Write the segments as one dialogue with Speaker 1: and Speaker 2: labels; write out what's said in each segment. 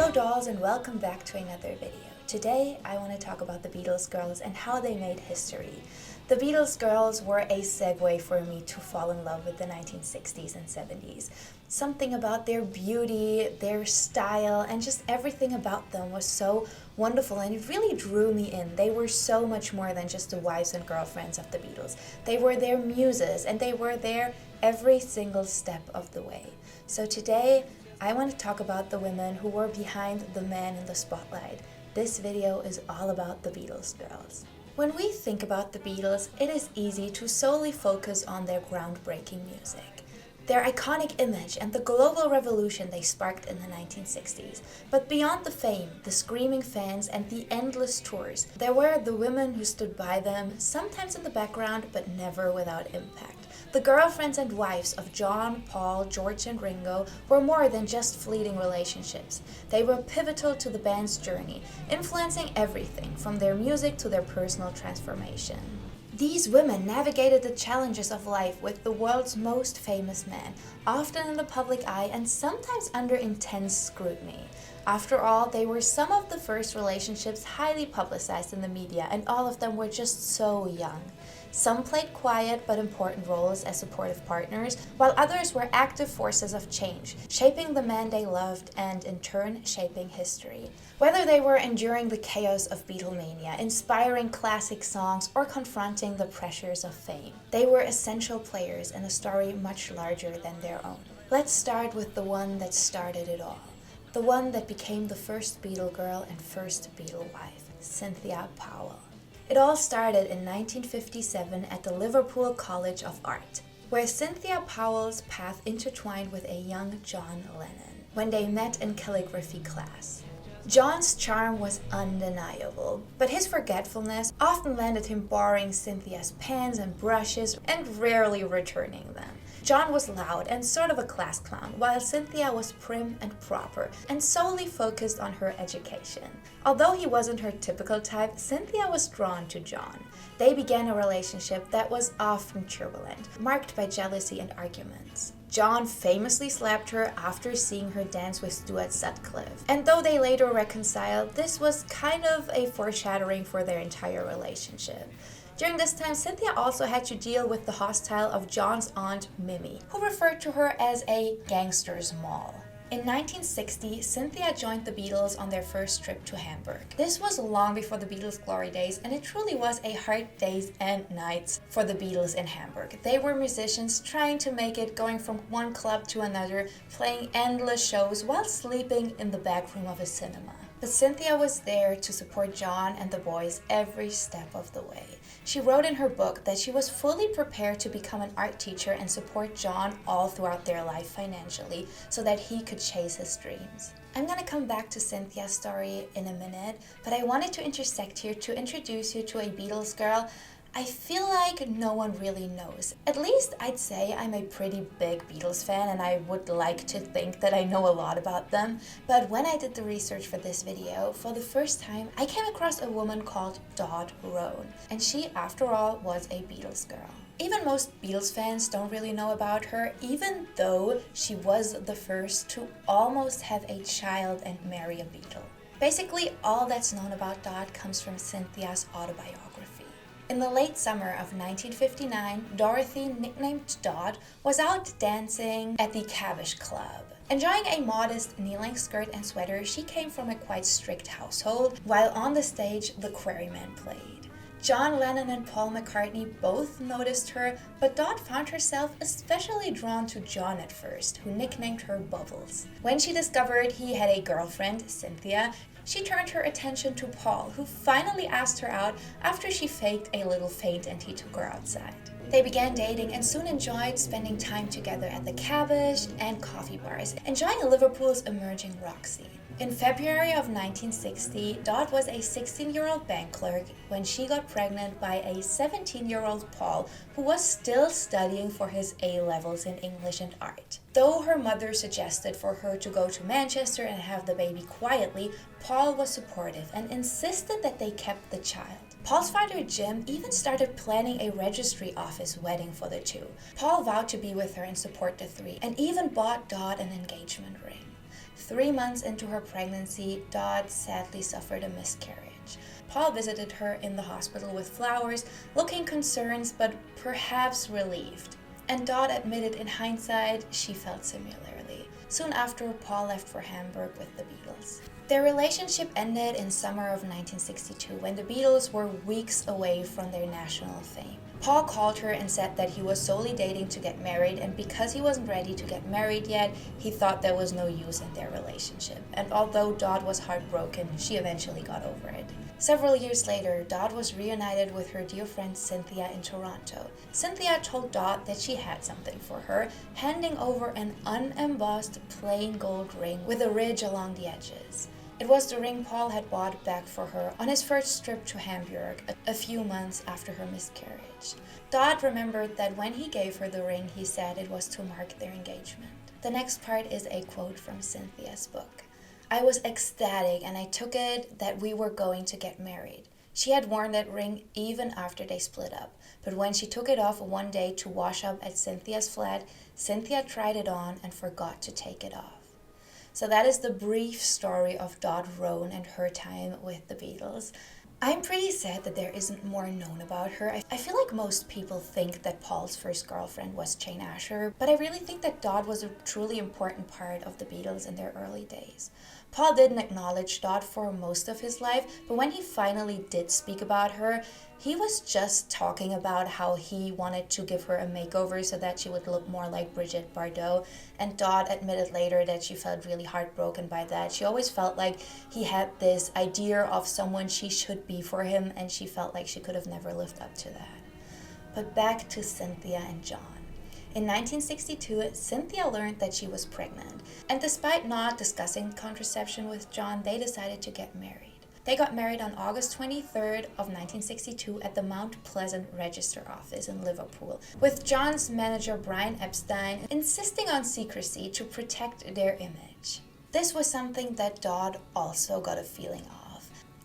Speaker 1: Hello dolls and welcome back to another video. Today I want to talk about the Beatles girls and how they made history. The Beatles girls were a segue for me to fall in love with the 1960s and 70s. Something about their beauty, their style, and just everything about them was so wonderful and it really drew me in. They were so much more than just the wives and girlfriends of the Beatles. They were their muses and they were there every single step of the way. So today I want to talk about the women who were behind the men in the spotlight. This video is all about the Beatles girls. When we think about the Beatles, it is easy to solely focus on their groundbreaking music, their iconic image and the global revolution they sparked in the 1960s. But beyond the fame, the screaming fans and the endless tours, there were the women who stood by them, sometimes in the background but never without impact. The girlfriends and wives of John, Paul, George and Ringo were more than just fleeting relationships. They were pivotal to the band's journey, influencing everything from their music to their personal transformation. These women navigated the challenges of life with the world's most famous men, often in the public eye and sometimes under intense scrutiny. After all, they were some of the first relationships highly publicized in the media, and all of them were just so young. Some played quiet but important roles as supportive partners, while others were active forces of change, shaping the men they loved and, in turn, shaping history. Whether they were enduring the chaos of Beatlemania, inspiring classic songs, or confronting the pressures of fame, they were essential players in a story much larger than their own. Let's start with the one that started it all. The one that became the first Beatle girl and first Beatle wife, Cynthia Powell. It all started in 1957 at the Liverpool College of Art, where Cynthia Powell's path intertwined with a young John Lennon when they met in calligraphy class. John's charm was undeniable, but his forgetfulness often landed him borrowing Cynthia's pens and brushes and rarely returning them. John was loud and sort of a class clown, while Cynthia was prim and proper and solely focused on her education. Although he wasn't her typical type, Cynthia was drawn to John. They began a relationship that was often turbulent, marked by jealousy and arguments. John famously slapped her after seeing her dance with Stuart Sutcliffe, and though they later reconciled, this was kind of a foreshadowing for their entire relationship. During this time, Cynthia also had to deal with the hostile of John's aunt, Mimi, who referred to her as a gangster's moll. In 1960, Cynthia joined the Beatles on their first trip to Hamburg. This was long before the Beatles' glory days, and it truly was a hard days and nights for the Beatles in Hamburg. They were musicians trying to make it, going from one club to another, playing endless shows while sleeping in the back room of a cinema. But Cynthia was there to support John and the boys every step of the way. She wrote in her book that she was fully prepared to become an art teacher and support John all throughout their life financially so that he could chase his dreams. I'm gonna come back to Cynthia's story in a minute, but I wanted to intersect here to introduce you to a Beatles girl I feel like no one really knows. At least I'd say I'm a pretty big Beatles fan and I would like to think that I know a lot about them. But when I did the research for this video, for the first time, I came across a woman called Dot Roan. And she, after all, was a Beatles girl. Even most Beatles fans don't really know about her, even though she was the first to almost have a child and marry a Beatle. Basically, all that's known about Dot comes from Cynthia's autobiography. In the late summer of 1959, Dorothy, nicknamed Dot, was out dancing at the Cabbage Club. Enjoying a modest knee-length skirt and sweater, she came from a quite strict household, while on the stage, the Quarrymen played. John Lennon and Paul McCartney both noticed her, but Dot found herself especially drawn to John at first, who nicknamed her Bubbles. When she discovered he had a girlfriend, Cynthia, she turned her attention to Paul, who finally asked her out after she faked a little faint and he took her outside. They began dating and soon enjoyed spending time together at the Cabbage and coffee bars, enjoying Liverpool's emerging rock scene. In February of 1960, Dot was a 16-year-old bank clerk when she got pregnant by a 17-year-old Paul, who was still studying for his A-levels in English and art. Though her mother suggested for her to go to Manchester and have the baby quietly, Paul was supportive and insisted that they kept the child. Paul's father, Jim, even started planning a registry office wedding for the two. Paul vowed to be with her and support the three, and even bought Dot an engagement ring. 3 months into her pregnancy, Dot sadly suffered a miscarriage. Paul visited her in the hospital with flowers, looking concerned but perhaps relieved. And Dot admitted in hindsight she felt similarly. Soon after, Paul left for Hamburg with the Beatles. Their relationship ended in summer of 1962 when the Beatles were weeks away from their national fame. Paul called her and said that he was solely dating to get married, and because he wasn't ready to get married yet, he thought there was no use in their relationship. And although Dot was heartbroken, she eventually got over it. Several years later, Dot was reunited with her dear friend Cynthia in Toronto. Cynthia told Dot that she had something for her, handing over an unembossed plain gold ring with a ridge along the edges. It was the ring Paul had bought back for her on his first trip to Hamburg a few months after her miscarriage. Dot remembered that when he gave her the ring, he said it was to mark their engagement. The next part is a quote from Cynthia's book. "I was ecstatic and I took it that we were going to get married. She had worn that ring even after they split up, but when she took it off one day to wash up at Cynthia's flat, Cynthia tried it on and forgot to take it off." So that is the brief story of Dot Roan and her time with the Beatles. I'm pretty sad that there isn't more known about her. I feel like most people think that Paul's first girlfriend was Jane Asher, but I really think that Dot was a truly important part of the Beatles in their early days. Paul didn't acknowledge Dot for most of his life, but when he finally did speak about her, he was just talking about how he wanted to give her a makeover so that she would look more like Brigitte Bardot, and Dot admitted later that she felt really heartbroken by that. She always felt like he had this idea of someone she should be for him, and she felt like she could have never lived up to that. But back to Cynthia and John. In 1962, Cynthia learned that she was pregnant, and despite not discussing contraception with John, they decided to get married. They got married on August 23rd of 1962 at the Mount Pleasant Register Office in Liverpool, with John's manager Brian Epstein insisting on secrecy to protect their image. This was something that Dot also got a feeling of.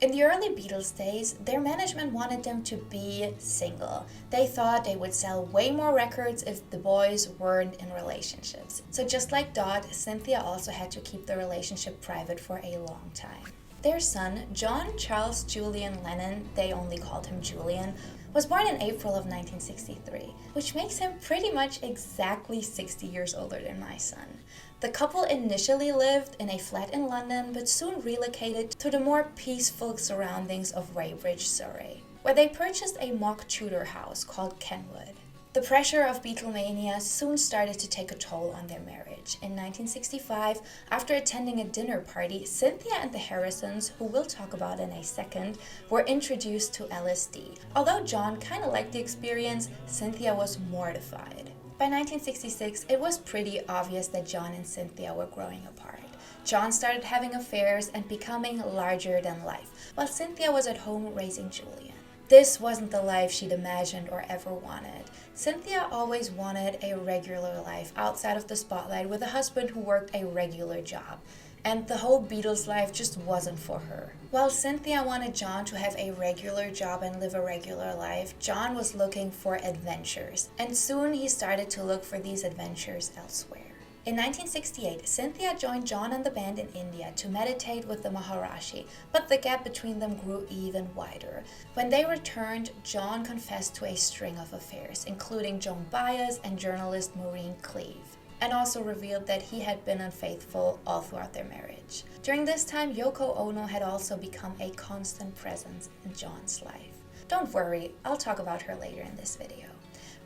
Speaker 1: In the early Beatles days, their management wanted them to be single. They thought they would sell way more records if the boys weren't in relationships. So just like Dot, Cynthia also had to keep the relationship private for a long time. Their son, John Charles Julian Lennon, they only called him Julian, was born in April of 1963, which makes him pretty much exactly 60 years older than my son. The couple initially lived in a flat in London, but soon relocated to the more peaceful surroundings of Weybridge, Surrey, where they purchased a mock Tudor house called Kenwood. The pressure of Beatlemania soon started to take a toll on their marriage. In 1965, after attending a dinner party, Cynthia and the Harrisons, who we'll talk about in a second, were introduced to LSD. Although John kind of liked the experience, Cynthia was mortified. By 1966, it was pretty obvious that John and Cynthia were growing apart. John started having affairs and becoming larger than life, while Cynthia was at home raising Julian. This wasn't the life she'd imagined or ever wanted. Cynthia always wanted a regular life outside of the spotlight with a husband who worked a regular job. And the whole Beatles life just wasn't for her. While Cynthia wanted John to have a regular job and live a regular life, John was looking for adventures. And soon he started to look for these adventures elsewhere. In 1968, Cynthia joined John and the band in India to meditate with the Maharishi, but the gap between them grew even wider. When they returned, John confessed to a string of affairs, including Joan Baez and journalist Maureen Cleave, and also revealed that he had been unfaithful all throughout their marriage. During this time, Yoko Ono had also become a constant presence in John's life. Don't worry, I'll talk about her later in this video.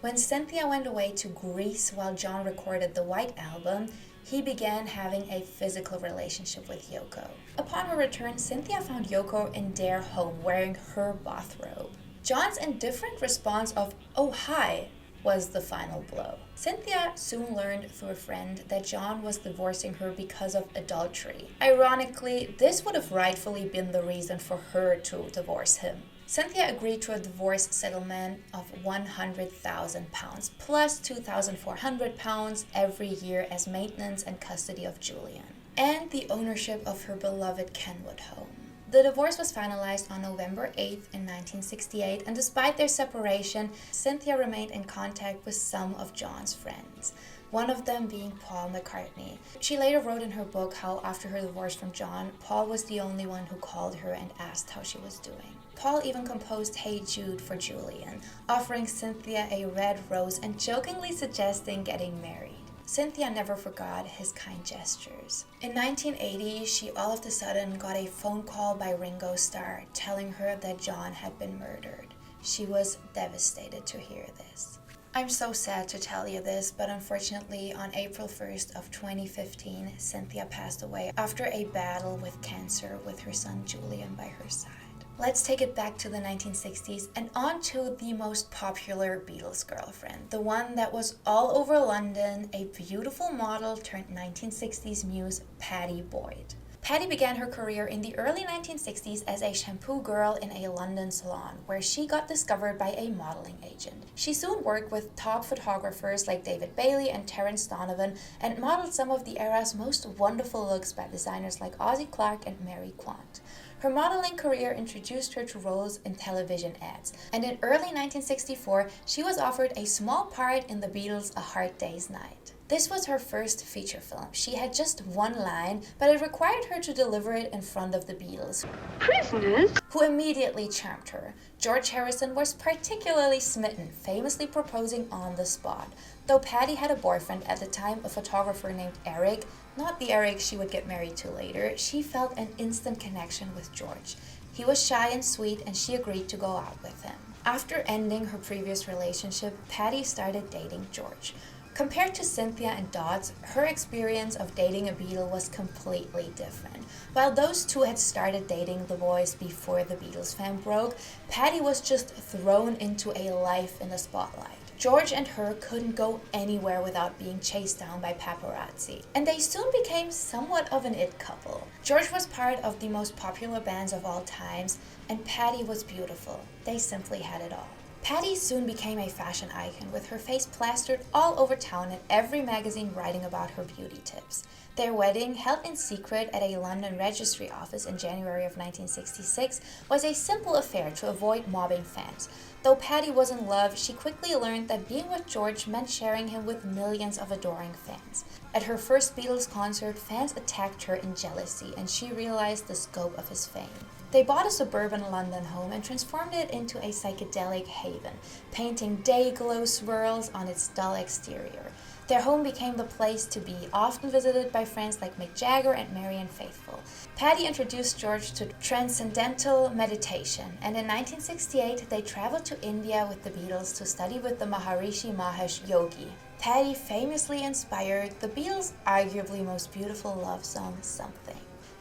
Speaker 1: When Cynthia went away to Greece while John recorded the White Album, he began having a physical relationship with Yoko. Upon her return, Cynthia found Yoko in their home wearing her bathrobe. John's indifferent response of, "Oh hi," was the final blow. Cynthia soon learned through a friend that John was divorcing her because of adultery. Ironically, this would have rightfully been the reason for her to divorce him. Cynthia agreed to a divorce settlement of £100,000 plus £2,400 every year as maintenance and custody of Julian, and the ownership of her beloved Kenwood home. The divorce was finalized on November 8th in 1968, and despite their separation, Cynthia remained in contact with some of John's friends. one of them being Paul McCartney. She later wrote in her book how after her divorce from John, Paul was the only one who called her and asked how she was doing. Paul even composed Hey Jude for Julian, offering Cynthia a red rose and jokingly suggesting getting married. Cynthia never forgot his kind gestures. In 1980, she all of a sudden got a phone call by Ringo's star telling her that John had been murdered. She was devastated to hear this. I'm so sad to tell you this, but unfortunately on April 1st of 2015, Cynthia passed away after a battle with cancer with her son Julian by her side. Let's take it back to the 1960s and on to the most popular Beatles girlfriend, the one that was all over London, a beautiful model turned 1960s muse, Pattie Boyd. Pattie began her career in the early 1960s as a shampoo girl in a London salon, where she got discovered by a modeling agent. She soon worked with top photographers like David Bailey and Terence Donovan and modeled some of the era's most wonderful looks by designers like Ozzie Clark and Mary Quant. Her modeling career introduced her to roles in television ads, and in early 1964, she was offered a small part in the Beatles' A Hard Day's Night. This was her first feature film. She had just one line, but it required her to deliver it in front of the Beatles,
Speaker 2: Prisoners?
Speaker 1: who immediately charmed her. George Harrison was particularly smitten, famously proposing on the spot. Though Pattie had a boyfriend at the time, a photographer named Eric, not the Eric she would get married to later, she felt an instant connection with George. He was shy and sweet, and she agreed to go out with him. After ending her previous relationship, Pattie started dating George. Compared to Cynthia and Dodds, her experience of dating a Beatle was completely different. While those two had started dating the boys before the Beatles fame broke, Pattie was just thrown into a life in the spotlight. George and her couldn't go anywhere without being chased down by paparazzi, and they soon became somewhat of an it couple. George was part of the most popular bands of all times, and Pattie was beautiful. They simply had it all. Pattie soon became a fashion icon, with her face plastered all over town and every magazine writing about her beauty tips. Their wedding, held in secret at a London registry office in January of 1966, was a simple affair to avoid mobbing fans. Though Pattie was in love, she quickly learned that being with George meant sharing him with millions of adoring fans. At her first Beatles concert, fans attacked her in jealousy, and she realized the scope of his fame. They bought a suburban London home and transformed it into a psychedelic haven, painting day-glow swirls on its dull exterior. Their home became the place to be, often visited by friends like Mick Jagger and Marianne Faithfull. Pattie introduced George to transcendental meditation, and in 1968 they traveled to India with the Beatles to study with the Maharishi Mahesh Yogi. Pattie famously inspired the Beatles' arguably most beautiful love song, Something.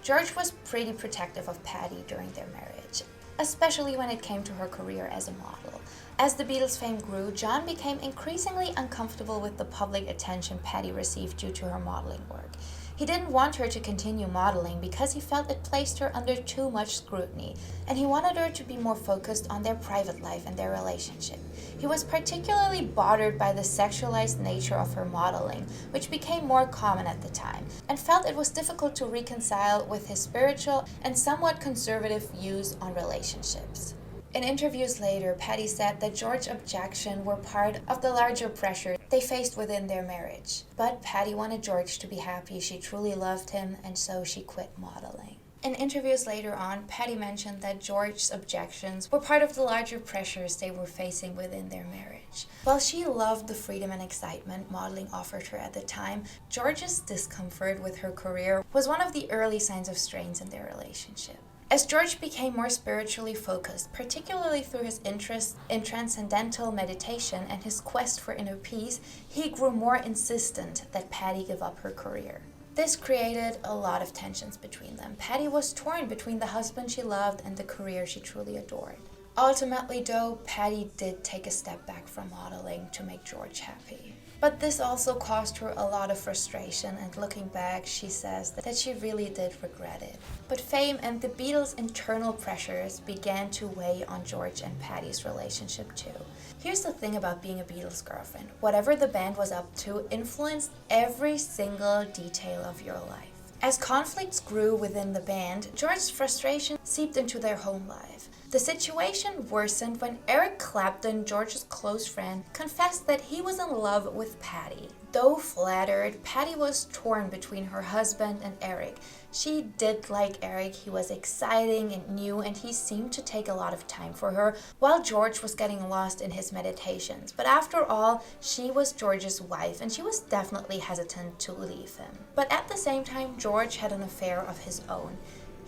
Speaker 1: George was pretty protective of Pattie during their marriage, especially when it came to her career as a model. As the Beatles' fame grew, John became increasingly uncomfortable with the public attention Pattie received due to her modeling work. He didn't want her to continue modeling because he felt it placed her under too much scrutiny, and he wanted her to be more focused on their private life and their relationship. He was particularly bothered by the sexualized nature of her modeling, which became more common at the time, and felt it was difficult to reconcile with his spiritual and somewhat conservative views on relationships. In interviews later, Pattie said that George's objections were part of the larger pressure they faced within their marriage. But Pattie wanted George to be happy, she truly loved him, and so she quit modeling. In interviews later on, Pattie mentioned that George's objections were part of the larger pressures they were facing within their marriage. While she loved the freedom and excitement modeling offered her at the time, George's discomfort with her career was one of the early signs of strains in their relationship. As George became more spiritually focused, particularly through his interest in transcendental meditation and his quest for inner peace, he grew more insistent that Pattie give up her career. This created a lot of tensions between them. Pattie was torn between the husband she loved and the career she truly adored. Ultimately, though, Pattie did take a step back from modeling to make George happy. But this also caused her a lot of frustration, and looking back, she says that she really did regret it. But fame and the Beatles' internal pressures began to weigh on George and Pattie's relationship too. Here's the thing about being a Beatles girlfriend. Whatever the band was up to influenced every single detail of your life. As conflicts grew within the band, George's frustration seeped into their home life. The situation worsened when Eric Clapton, George's close friend, confessed that he was in love with Patty. Though flattered, Patty was torn between her husband and Eric. She did like Eric, he was exciting and new, and he seemed to take a lot of time for her, while George was getting lost in his meditations. But after all, she was George's wife, and she was definitely hesitant to leave him. But at the same time, George had an affair of his own.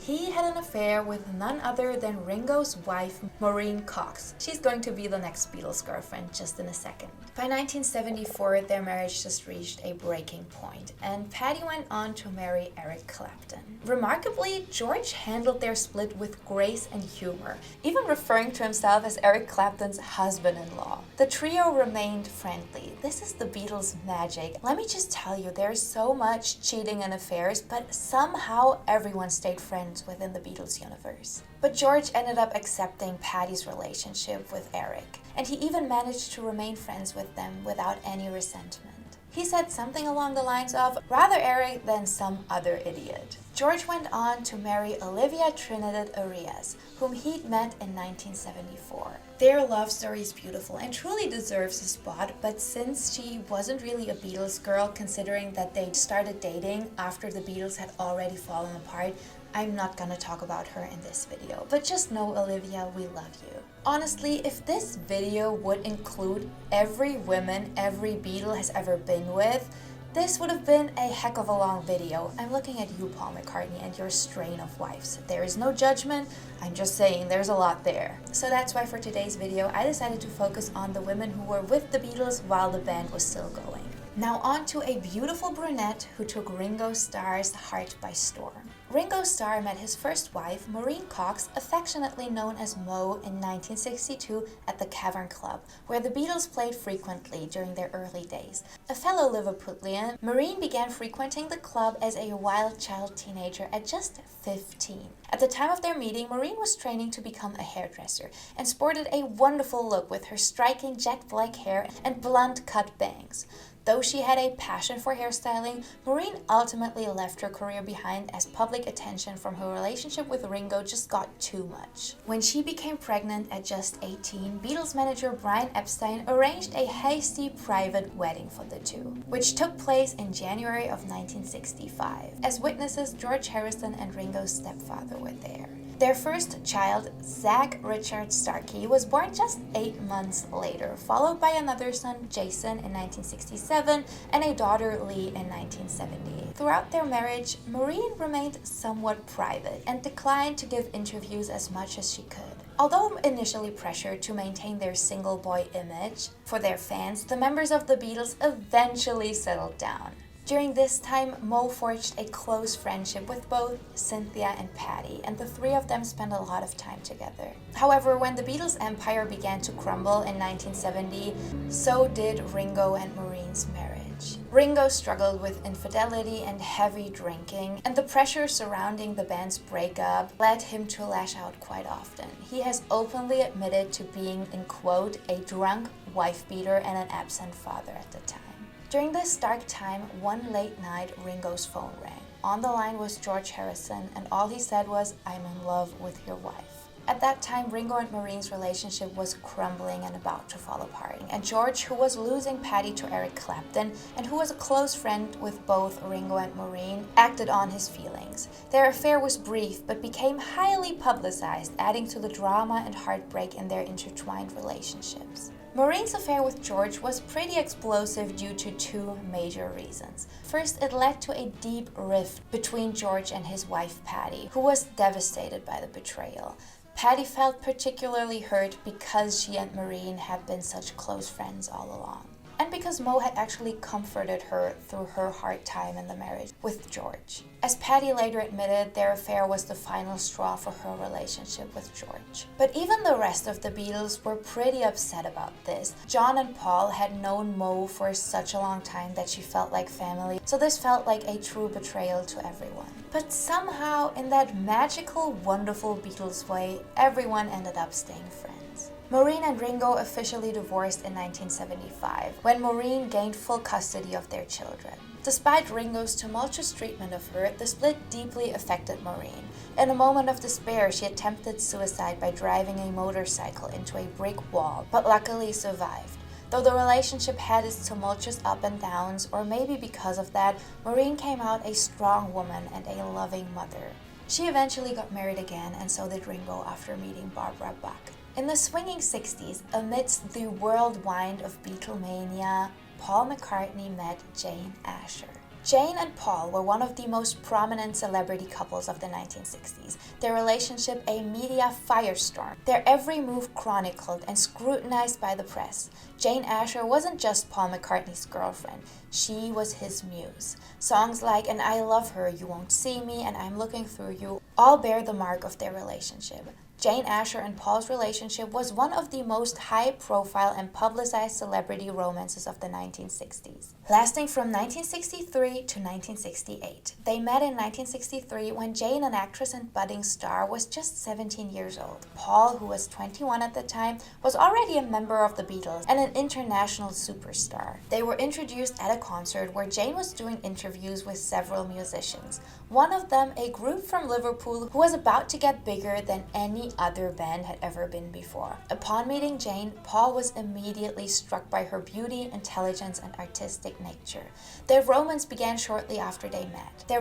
Speaker 1: He had an affair with none other than Ringo's wife, Maureen Cox. She's going to be the next Beatles girlfriend just in a second. By 1974, their marriage just reached a breaking point, and Patty went on to marry Eric Clapton. Remarkably, George handled their split with grace and humor, even referring to himself as Eric Clapton's husband-in-law. The trio remained friendly. This is the Beatles' magic. Let me just tell you, there's so much cheating and affairs, but somehow everyone stayed friends within the Beatles universe. But George ended up accepting Patty's relationship with Eric, and he even managed to remain friends with them without any resentment. He said something along the lines of, "Rather Eric than some other idiot." George went on to marry Olivia Trinidad Arias, whom he'd met in 1974. Their love story is beautiful and truly deserves a spot, but since she wasn't really a Beatles girl, considering that they started dating after the Beatles had already fallen apart, I'm not gonna talk about her in this video, but just know, Olivia, we love you. Honestly, if this video would include every woman every Beatle has ever been with, this would have been a heck of a long video. I'm looking at you, Paul McCartney, and your strain of wives. There is no judgment, I'm just saying there's a lot there. So that's why for today's video, I decided to focus on the women who were with the Beatles while the band was still going. Now on to a beautiful brunette who took Ringo Starr's heart by storm. Ringo Starr met his first wife, Maureen Cox, affectionately known as Mo, in 1962 at the Cavern Club, where the Beatles played frequently during their early days. A fellow Liverpudlian, Maureen began frequenting the club as a wild child teenager at just 15. At the time of their meeting, Maureen was training to become a hairdresser and sported a wonderful look with her striking jet black hair and blunt cut bangs. Though she had a passion for hairstyling, Maureen ultimately left her career behind as public attention from her relationship with Ringo just got too much. When she became pregnant at just 18, Beatles manager Brian Epstein arranged a hasty private wedding for the two, which took place in January of 1965. As witnesses, George Harrison and Ringo's stepfather were there. Their first child, Zach Richard Starkey, was born just 8 months later, followed by another son, Jason, in 1967, and a daughter, Lee, in 1970. Throughout their marriage, Maureen remained somewhat private and declined to give interviews as much as she could. Although initially pressured to maintain their single boy image for their fans, the members of the Beatles eventually settled down. During this time, Mo forged a close friendship with both Cynthia and Patty, and the three of them spent a lot of time together. However, when the Beatles' empire began to crumble in 1970, so did Ringo and Maureen's marriage. Ringo struggled with infidelity and heavy drinking, and the pressure surrounding the band's breakup led him to lash out quite often. He has openly admitted to being, in quote, a drunk wife-beater and an absent father at the time. During this dark time, one late night, Ringo's phone rang. On the line was George Harrison, and all he said was, "I'm in love with your wife." At that time, Ringo and Maureen's relationship was crumbling and about to fall apart, and George, who was losing Patty to Eric Clapton, and who was a close friend with both Ringo and Maureen, acted on his feelings. Their affair was brief, but became highly publicized, adding to the drama and heartbreak in their intertwined relationships. Maureen's affair with George was pretty explosive due to two major reasons. First, it led to a deep rift between George and his wife Patty, who was devastated by the betrayal. Patty felt particularly hurt because she and Maureen had been such close friends all along, and because Mo had actually comforted her through her hard time in the marriage with George. As Patty later admitted, their affair was the final straw for her relationship with George. But even the rest of the Beatles were pretty upset about this. John and Paul had known Mo for such a long time that she felt like family, so this felt like a true betrayal to everyone. But somehow, in that magical, wonderful Beatles way, everyone ended up staying friends. Maureen and Ringo officially divorced in 1975, when Maureen gained full custody of their children. Despite Ringo's tumultuous treatment of her, the split deeply affected Maureen. In a moment of despair, she attempted suicide by driving a motorcycle into a brick wall, but luckily survived. Though the relationship had its tumultuous ups and downs, or maybe because of that, Maureen came out a strong woman and a loving mother. She eventually got married again, and so did Ringo after meeting Barbara Buck. In the swinging 60s, amidst the whirlwind of Beatlemania, Paul McCartney met Jane Asher. Jane and Paul were one of the most prominent celebrity couples of the 1960s, their relationship a media firestorm, their every move chronicled and scrutinized by the press. Jane Asher wasn't just Paul McCartney's girlfriend, she was his muse. Songs like "And I Love Her, You Won't See Me," and "I'm Looking Through You" all bear the mark of their relationship. Jane Asher and Paul's relationship was one of the most high-profile and publicized celebrity romances of the 1960s, lasting from 1963 to 1968. They met in 1963 when Jane, an actress and budding star, was just 17 years old. Paul, who was 21 at the time, was already a member of the Beatles and an international superstar. They were introduced at a concert where Jane was doing interviews with several musicians, one of them a group from Liverpool who was about to get bigger than any other band had ever been before. Upon meeting Jane, Paul was immediately struck by her beauty, intelligence, and artistic nature. Their romance began shortly after they met, and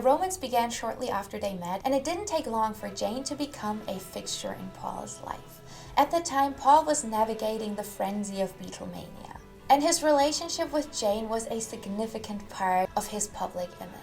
Speaker 1: it didn't take long for Jane to become a fixture in Paul's life. At the time, Paul was navigating the frenzy of Beatlemania, and his relationship with Jane was a significant part of his public image.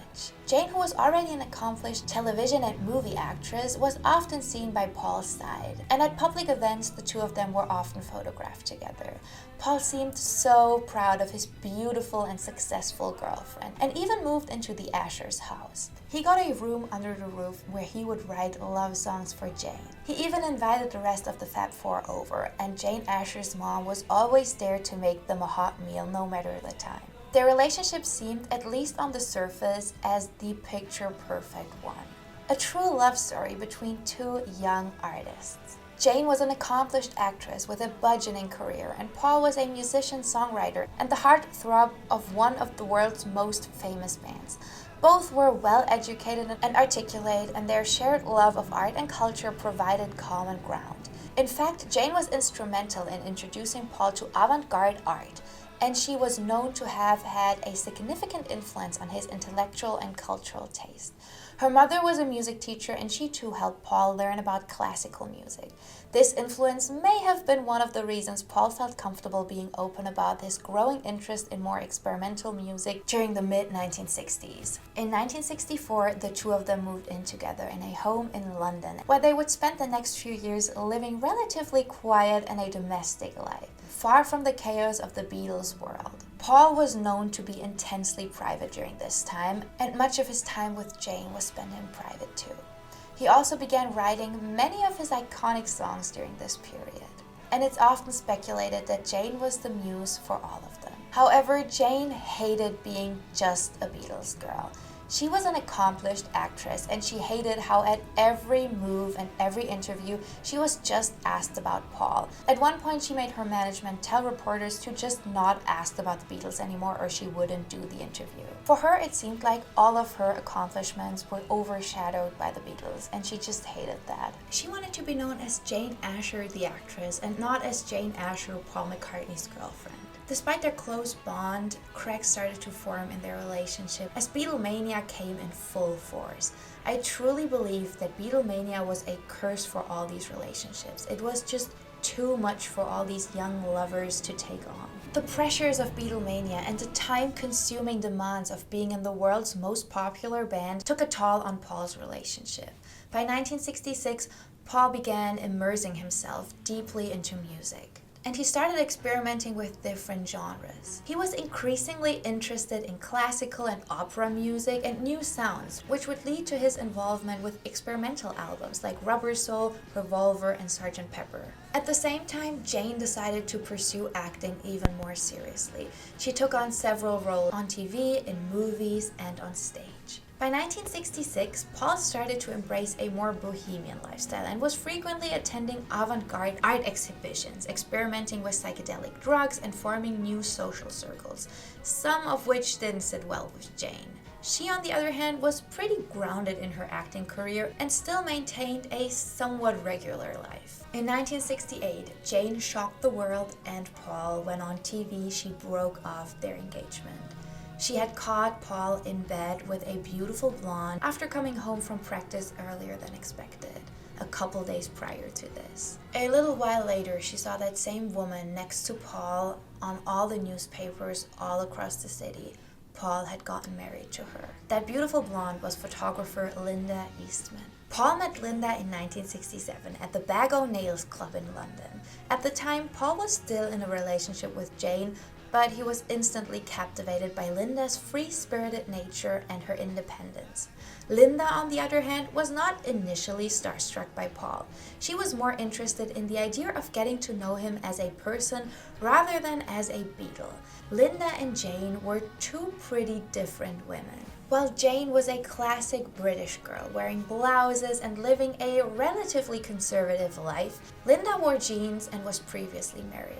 Speaker 1: Jane, who was already an accomplished television and movie actress, was often seen by Paul's side, and at public events the two of them were often photographed together. Paul seemed so proud of his beautiful and successful girlfriend, and even moved into the Ashers' house. He got a room under the roof where he would write love songs for Jane. He even invited the rest of the Fab Four over, and Jane Asher's mom was always there to make them a hot meal no matter the time. Their relationship seemed, at least on the surface, as the picture-perfect one. A true love story between two young artists. Jane was an accomplished actress with a burgeoning career, and Paul was a musician-songwriter and the heartthrob of one of the world's most famous bands. Both were well-educated and articulate, and their shared love of art and culture provided common ground. In fact, Jane was instrumental in introducing Paul to avant-garde art, and she was known to have had a significant influence on his intellectual and cultural taste. Her mother was a music teacher, and she too helped Paul learn about classical music. This influence may have been one of the reasons Paul felt comfortable being open about his growing interest in more experimental music during the mid-1960s. In 1964, the two of them moved in together in a home in London, where they would spend the next few years living relatively quiet and a domestic life, far from the chaos of the Beatles world. Paul was known to be intensely private during this time, and much of his time with Jane was spent in private too. He also began writing many of his iconic songs during this period, and it's often speculated that Jane was the muse for all of them. However, Jane hated being just a Beatles girl. She was an accomplished actress, and she hated how at every move and every interview she was just asked about Paul. At one point, she made her management tell reporters to just not ask about the Beatles anymore, or she wouldn't do the interview. For her, it seemed like all of her accomplishments were overshadowed by the Beatles, and she just hated that. She wanted to be known as Jane Asher, the actress, and not as Jane Asher, Paul McCartney's girlfriend. Despite their close bond, cracks started to form in their relationship as Beatlemania came in full force. I truly believe that Beatlemania was a curse for all these relationships. It was just too much for all these young lovers to take on. The pressures of Beatlemania and the time-consuming demands of being in the world's most popular band took a toll on Paul's relationship. By 1966, Paul began immersing himself deeply into music, and he started experimenting with different genres. He was increasingly interested in classical and opera music and new sounds, which would lead to his involvement with experimental albums like Rubber Soul, Revolver, and Sgt. Pepper. At the same time, Jane decided to pursue acting even more seriously. She took on several roles on TV, in movies, and on stage. By 1966, Paul started to embrace a more bohemian lifestyle and was frequently attending avant-garde art exhibitions, experimenting with psychedelic drugs and forming new social circles, some of which didn't sit well with Jane. She, on the other hand, was pretty grounded in her acting career and still maintained a somewhat regular life. In 1968, Jane shocked the world and Paul when on TV she broke off their engagement. She had caught Paul in bed with a beautiful blonde after coming home from practice earlier than expected, a couple days prior to this. A little while later, she saw that same woman next to Paul on all the newspapers all across the city. Paul had gotten married to her. That beautiful blonde was photographer Linda Eastman. Paul met Linda in 1967 at the Bag O' Nails Club in London. At the time, Paul was still in a relationship with Jane, but he was instantly captivated by Linda's free-spirited nature and her independence. Linda, on the other hand, was not initially starstruck by Paul. She was more interested in the idea of getting to know him as a person rather than as a Beatle. Linda and Jane were two pretty different women. While Jane was a classic British girl, wearing blouses and living a relatively conservative life, Linda wore jeans and was previously married.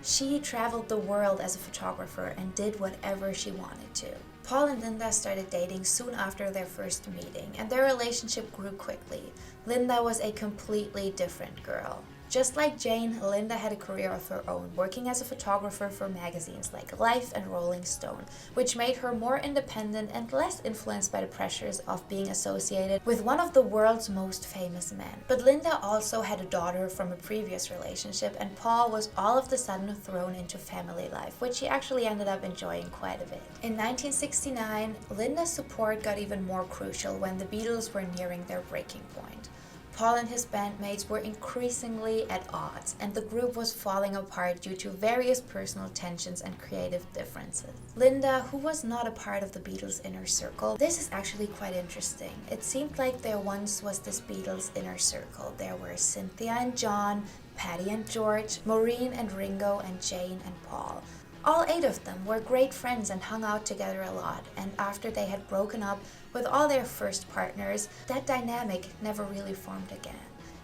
Speaker 1: She traveled the world as a photographer and did whatever she wanted to. Paul and Linda started dating soon after their first meeting, and their relationship grew quickly. Linda was a completely different girl. Just like Jane, Linda had a career of her own, working as a photographer for magazines like Life and Rolling Stone, which made her more independent and less influenced by the pressures of being associated with one of the world's most famous men. But Linda also had a daughter from a previous relationship, and Paul was all of a sudden thrown into family life, which he actually ended up enjoying quite a bit. In 1969, Linda's support got even more crucial when the Beatles were nearing their breaking point. Paul and his bandmates were increasingly at odds, and the group was falling apart due to various personal tensions and creative differences. Linda, who was not a part of the Beatles' inner circle, this is actually quite interesting. It seemed like there once was this Beatles' inner circle. There were Cynthia and John, Patty and George, Maureen and Ringo, and Jane and Paul. All 8 of them were great friends and hung out together a lot, and after they had broken up with all their first partners, that dynamic never really formed again.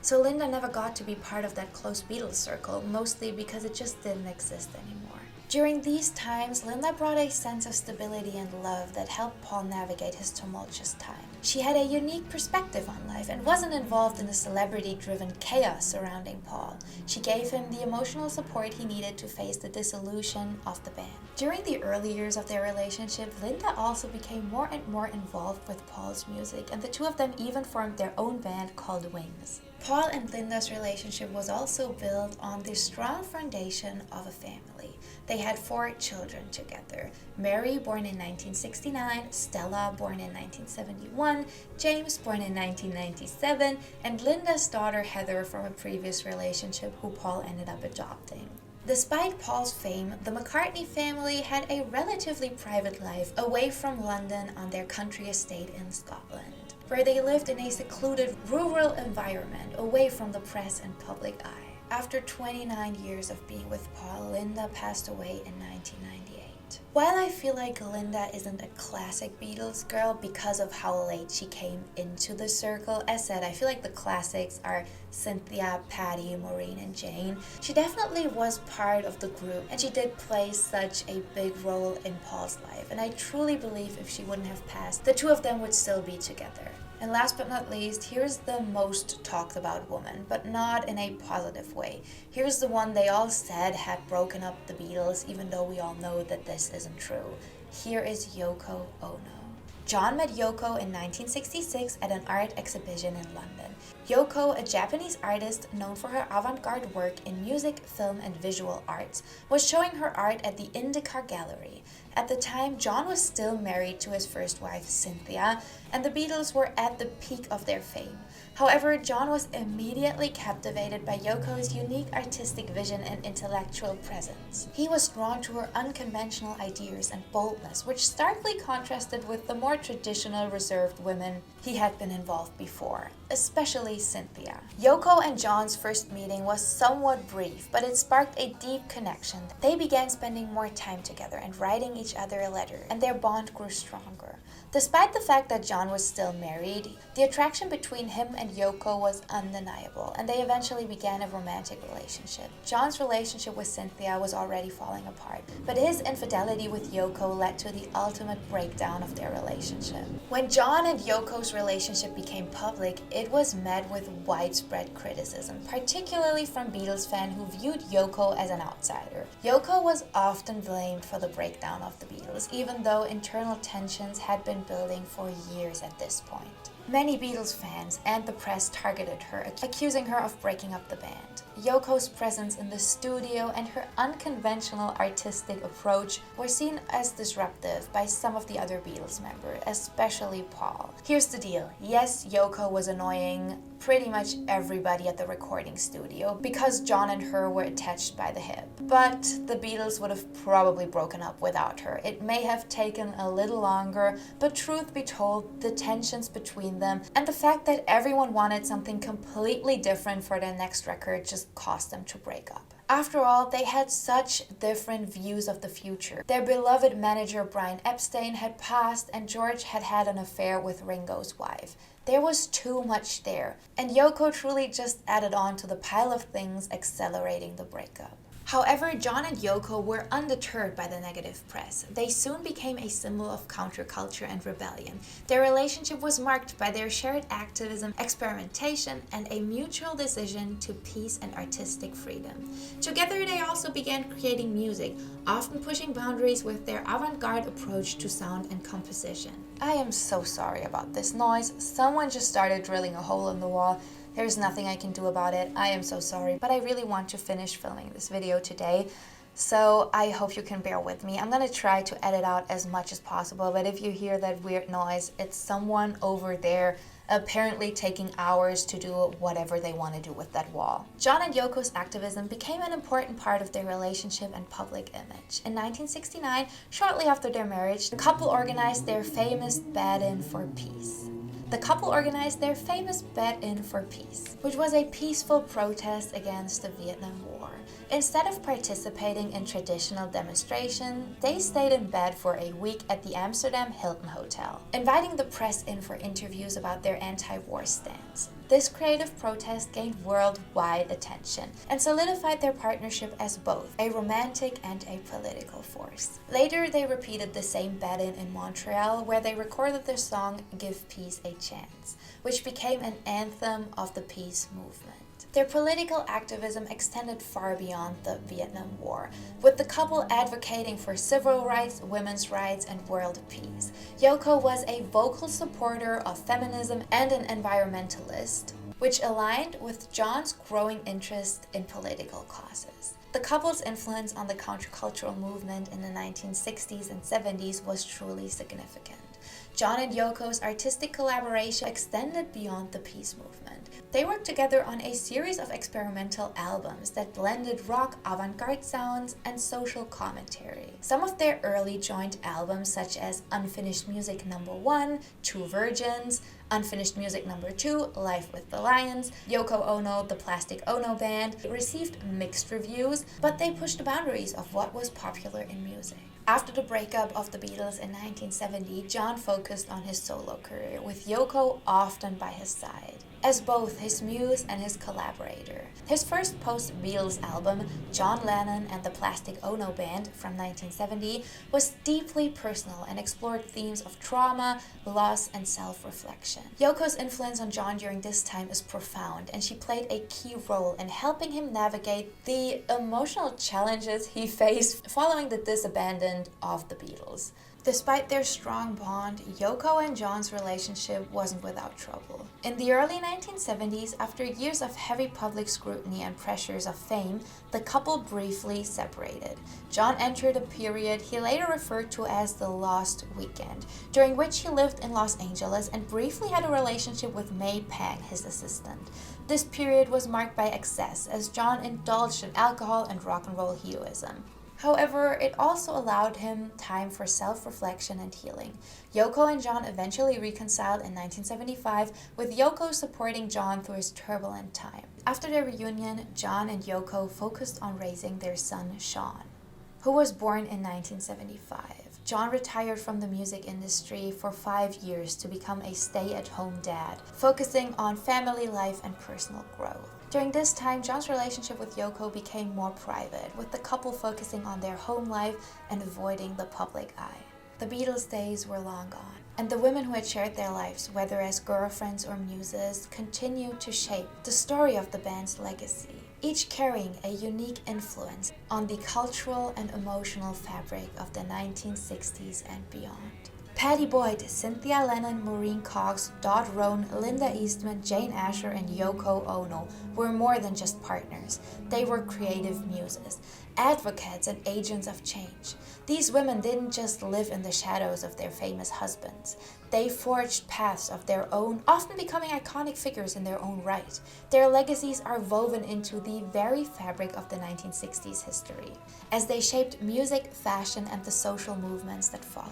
Speaker 1: So Linda never got to be part of that close Beatles circle, mostly because it just didn't exist anymore. During these times, Linda brought a sense of stability and love that helped Paul navigate his tumultuous time. She had a unique perspective on life and wasn't involved in the celebrity-driven chaos surrounding Paul. She gave him the emotional support he needed to face the dissolution of the band. During the early years of their relationship, Linda also became more and more involved with Paul's music, and the two of them even formed their own band called Wings. Paul and Linda's relationship was also built on the strong foundation of a family. They had 4 children together: Mary, born in 1969, Stella, born in 1971, James, born in 1997, and Linda's daughter Heather from a previous relationship who Paul ended up adopting. Despite Paul's fame, the McCartney family had a relatively private life away from London on their country estate in Scotland, where they lived in a secluded rural environment away from the press and public eye. After 29 years of being with Paul, Linda passed away in 1998. While I feel like Linda isn't a classic Beatles girl because of how late she came into the circle, as said, I feel like the classics are Cynthia, Patty, Maureen, and Jane. She definitely was part of the group, and she did play such a big role in Paul's life, and I truly believe if she wouldn't have passed, the two of them would still be together. And last but not least, here's the most talked about woman, but not in a positive way. Here's the one they all said had broken up the Beatles, even though we all know that this isn't true. Here is Yoko Ono. John met Yoko in 1966 at an art exhibition in London. Yoko, a Japanese artist known for her avant-garde work in music, film, and visual arts, was showing her art at the Indica Gallery. At the time, John was still married to his first wife, Cynthia, and the Beatles were at the peak of their fame. However, John was immediately captivated by Yoko's unique artistic vision and intellectual presence. He was drawn to her unconventional ideas and boldness, which starkly contrasted with the more traditional, reserved women he had been involved before, especially Cynthia. Yoko and John's first meeting was somewhat brief, but it sparked a deep connection. They began spending more time together and writing each other a letter, and their bond grew stronger. Despite the fact that John was still married, the attraction between him and Yoko was undeniable, and they eventually began a romantic relationship. John's relationship with Cynthia was already falling apart, but his infidelity with Yoko led to the ultimate breakdown of their relationship. When John and Yoko's relationship became public, it was met with widespread criticism, particularly from Beatles fans who viewed Yoko as an outsider. Yoko was often blamed for the breakdown of the Beatles, even though internal tensions had been building for years at this point. Many Beatles fans and the press targeted her, accusing her of breaking up the band. Yoko's presence in the studio and her unconventional artistic approach were seen as disruptive by some of the other Beatles members, especially Paul. Here's the deal. Yes, Yoko was annoying pretty much everybody at the recording studio because John and her were attached by the hip. But the Beatles would have probably broken up without her. It may have taken a little longer, but truth be told, the tensions between them and the fact that everyone wanted something completely different for their next record just caused them to break up. After all, they had such different views of the future. Their beloved manager Brian Epstein had passed and George had had an affair with Ringo's wife. There was too much there, and Yoko truly just added on to the pile of things accelerating the breakup. However, John and Yoko were undeterred by the negative press. They soon became a symbol of counterculture and rebellion. Their relationship was marked by their shared activism, experimentation, and a mutual decision to peace and artistic freedom. Together, they also began creating music, often pushing boundaries with their avant-garde approach to sound and composition. I am so sorry about this noise. Someone just started drilling a hole in the wall. There's nothing I can do about it. I am so sorry, but I really want to finish filming this video today, so I hope you can bear with me. I'm gonna try to edit out as much as possible, but if you hear that weird noise, it's someone over there apparently taking hours to do whatever they want to do with that wall. John and Yoko's activism became an important part of their relationship and public image. In 1969, shortly after their marriage, the couple organized their famous Bet-In for Peace. The couple organized their famous Bet-In for Peace, which was a peaceful protest against the Vietnam War. Instead of participating in traditional demonstrations, they stayed in bed for a week at the Amsterdam Hilton Hotel, inviting the press in for interviews about their anti-war stance. This creative protest gained worldwide attention and solidified their partnership as both a romantic and a political force. Later, they repeated the same bet-in in Montreal, where they recorded their song Give Peace a Chance, which became an anthem of the peace movement. Their political activism extended far beyond the Vietnam War, with the couple advocating for civil rights, women's rights, and world peace. Yoko was a vocal supporter of feminism and an environmentalist, which aligned with John's growing interest in political causes. The couple's influence on the countercultural movement in the 1960s and 70s was truly significant. John and Yoko's artistic collaboration extended beyond the peace movement. They worked together on a series of experimental albums that blended rock, avant-garde sounds, and social commentary. Some of their early joint albums, such as Unfinished Music No. 1, Two Virgins, Unfinished Music No. 2, Life with the Lions, Yoko Ono, the Plastic Ono Band, received mixed reviews, but they pushed the boundaries of what was popular in music. After the breakup of the Beatles in 1970, John focused on his solo career, with Yoko often by his side, as both his muse and his collaborator. His first post-Beatles album, John Lennon and the Plastic Ono Band from 1970, was deeply personal and explored themes of trauma, loss, and self-reflection. Yoko's influence on John during this time is profound, and she played a key role in helping him navigate the emotional challenges he faced following the disbandment of the Beatles. Despite their strong bond, Yoko and John's relationship wasn't without trouble. In the early 1970s, after years of heavy public scrutiny and pressures of fame, the couple briefly separated. John entered a period he later referred to as the Lost Weekend, during which he lived in Los Angeles and briefly had a relationship with May Pang, his assistant. This period was marked by excess, as John indulged in alcohol and rock and roll heroism. However, it also allowed him time for self-reflection and healing. Yoko and John eventually reconciled in 1975, with Yoko supporting John through his turbulent time. After their reunion, John and Yoko focused on raising their son, Sean, who was born in 1975. John retired from the music industry for 5 years to become a stay-at-home dad, focusing on family life and personal growth. During this time, John's relationship with Yoko became more private, with the couple focusing on their home life and avoiding the public eye. The Beatles' days were long gone, and the women who had shared their lives, whether as girlfriends or muses, continued to shape the story of the band's legacy, each carrying a unique influence on the cultural and emotional fabric of the 1960s and beyond. Pattie Boyd, Cynthia Lennon, Maureen Cox, Dot Roan, Linda Eastman, Jane Asher, and Yoko Ono were more than just partners. They were creative muses, advocates and agents of change. These women didn't just live in the shadows of their famous husbands. They forged paths of their own, often becoming iconic figures in their own right. Their legacies are woven into the very fabric of the 1960s history, as they shaped music, fashion, and the social movements that followed.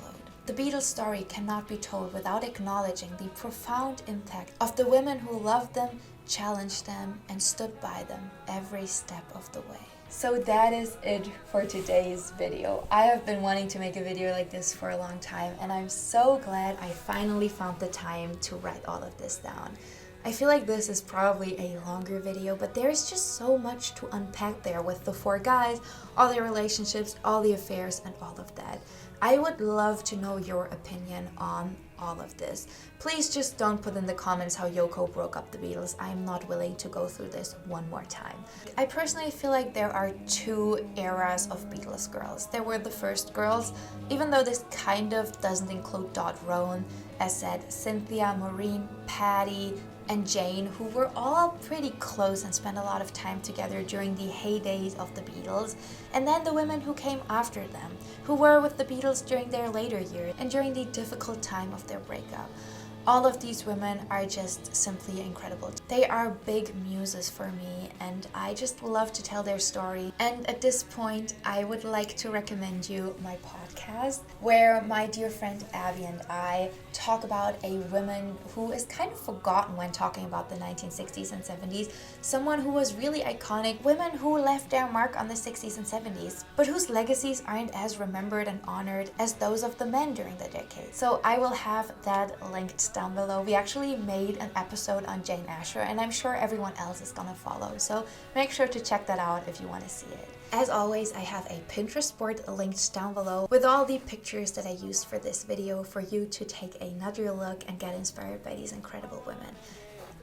Speaker 1: The Beatles' story cannot be told without acknowledging the profound impact of the women who loved them, challenged them, and stood by them every step of the way. So that is it for today's video. I have been wanting to make a video like this for a long time, and I'm so glad I finally found the time to write all of this down. I feel like this is probably a longer video, but there's just so much to unpack there with the 4 guys, all their relationships, all the affairs, and all of that. I would love to know your opinion on all of this. Please just don't put in the comments how Yoko broke up the Beatles. I'm not willing to go through this one more time. I personally feel like there are 2 eras of Beatles girls. There were the first girls, even though this kind of doesn't include Dot Roan, as said, Cynthia, Maureen, Pattie, and Jane, who were all pretty close and spent a lot of time together during the heydays of the Beatles, and then the women who came after them, who were with the Beatles during their later years and during the difficult time of their breakup. All of these women are just simply incredible. They are big muses for me, and I just love to tell their story. And at this point, I would like to recommend you my podcast, where my dear friend Abby and I talk about a woman who is kind of forgotten when talking about the 1960s and 70s, someone who was really iconic, women who left their mark on the 60s and 70s, but whose legacies aren't as remembered and honored as those of the men during the decade. So I will have that linked down below. We actually made an episode on Jane Asher, and I'm sure everyone else is gonna follow, so make sure to check that out if you want to see it. As always, I have a Pinterest board linked down below with all the pictures that I used for this video for you to take another look and get inspired by these incredible women.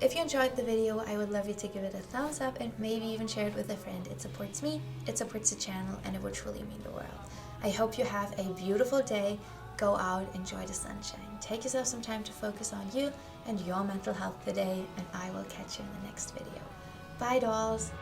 Speaker 1: If you enjoyed the video, I would love you to give it a thumbs up and maybe even share it with a friend. It supports me, it supports the channel, and it would truly mean the world. I hope you have a beautiful day. Go out, enjoy the sunshine. Take yourself some time to focus on you and your mental health today, and I will catch you in the next video. Bye, dolls!